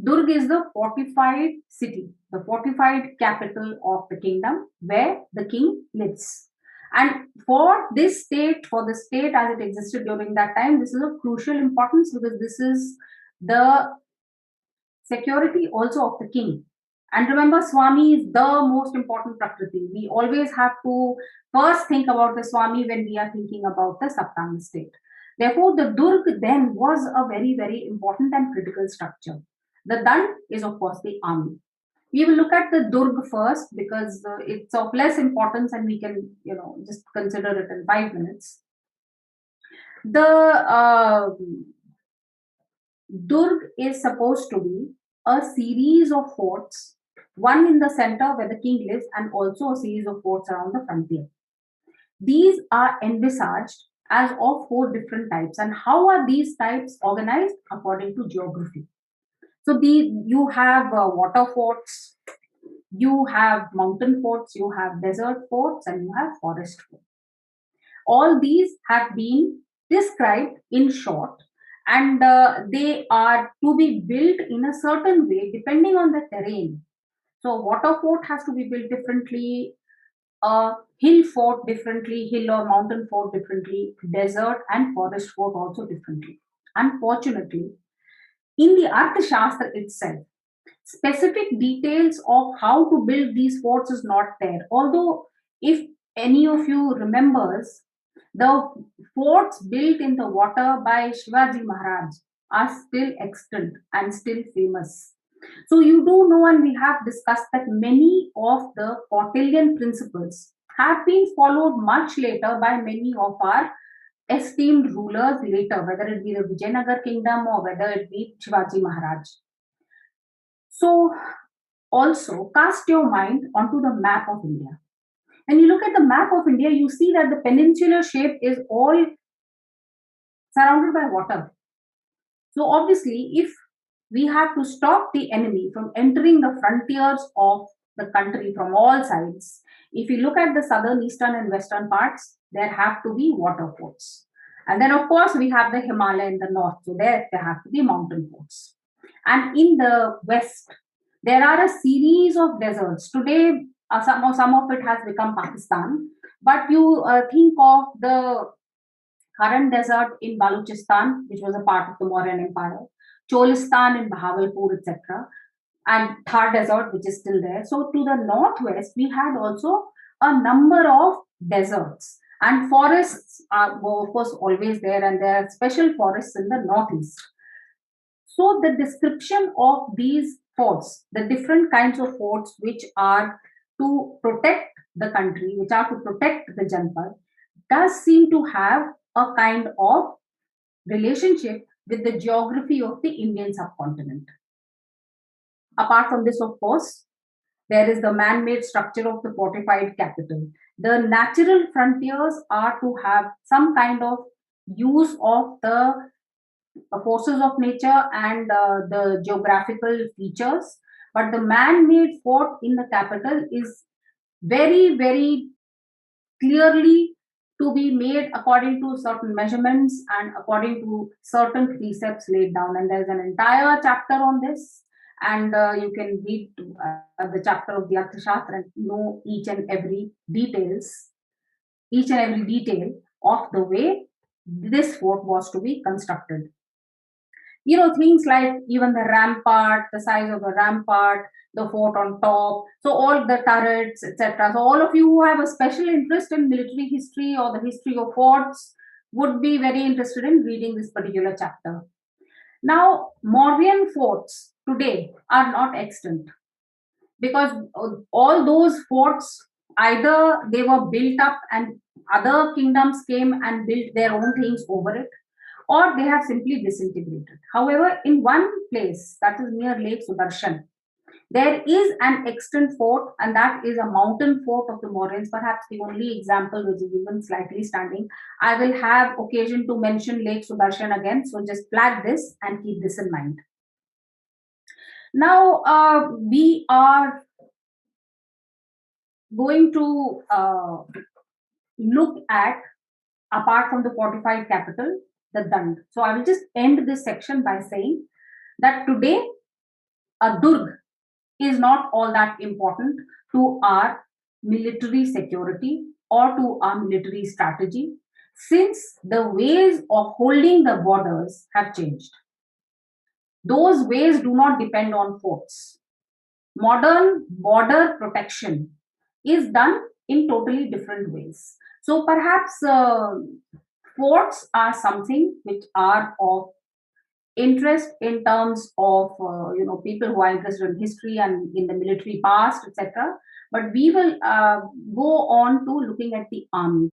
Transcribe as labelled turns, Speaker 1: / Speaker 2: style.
Speaker 1: Durg is the fortified city, the fortified capital of the kingdom where the king lives. And for this state, for the state as it existed during that time, this is of crucial importance because this is the security also of the king. And remember, Swami is the most important Prakriti. We always have to first think about the Swami when we are thinking about the Saptanga state. Therefore, the Durg then was a very, very important and critical structure. The Dand is, of course, the army. We will look at the Durg first because it's of less importance and we can, just consider it in 5 minutes. The Durg is supposed to be a series of forts, one in the center where the king lives, and also a series of forts around the frontier. These are envisaged as of 4 different types. And how are these types organized? According to geography. So you have water forts, you have mountain forts, you have desert forts, and you have forest forts. All these have been described in short, and they are to be built in a certain way depending on the terrain. So, water fort has to be built differently, a hill fort differently, hill or mountain fort differently, desert and forest fort also differently. Unfortunately, in the Arthashaastra itself, specific details of how to build these forts is not there. Although, if any of you remembers, the forts built in the water by Shivaji Maharaj are still extant and still famous. So you do know, and we have discussed that many of the Kautilyan principles have been followed much later by many of our esteemed rulers later, whether it be the Vijayanagar kingdom or whether it be Shivaji Maharaj. So also cast your mind onto the map of India. When you look at the map of India, you see that the peninsular shape is all surrounded by water. So obviously, if we have to stop the enemy from entering the frontiers of the country from all sides, if you look at the southern, eastern, and western parts, there have to be water forts. And then, of course, we have the Himalaya in the north, so there have to be mountain forts. And in the west, there are a series of deserts. Today, some of it has become Pakistan, but you think of the current desert in Baluchistan, which was a part of the Mauryan Empire, Cholistan in Bahawalpur, etc., and Thar Desert, which is still there. So, to the northwest, we had also a number of deserts. And forests are, of course, always there, and there are special forests in the northeast. So, the description of these forts, the different kinds of forts which are to protect the country, which are to protect the Janpad, does seem to have a kind of relationship with the geography of the Indian subcontinent. Apart from this, of course, there is the man made structure of the fortified capital. The natural frontiers are to have some kind of use of the forces of nature and the geographical features. But the man made fort in the capital is very, very clearly to be made according to certain measurements and according to certain precepts laid down. And there's an entire chapter on this. And you can read the chapter of the Arthashaastra and know each and every detail of the way this fort was to be constructed. Things like even the rampart, the size of the rampart, the fort on top, so all the turrets, etc. So all of you who have a special interest in military history or the history of forts would be very interested in reading this particular chapter. Now, Mauryan forts today are not extant because all those forts, either they were built up and other kingdoms came and built their own things over it, or they have simply disintegrated. However, in one place, that is near Lake Sudarshan, there is an extant fort, and that is a mountain fort of the Mauryans, perhaps the only example which is even slightly standing. I will have occasion to mention Lake Sudarshan again, so just flag this and keep this in mind. Now, we are going to look at, apart from the fortified capital, the Dand. So I will just end this section by saying that today a Durg is not all that important to our military security or to our military strategy, since the ways of holding the borders have changed. Those ways do not depend on forts. Modern border protection is done in totally different ways. So perhaps forts are something which are of interest in terms of people who are interested in history and in the military past, etc. But we will go on to looking at the army.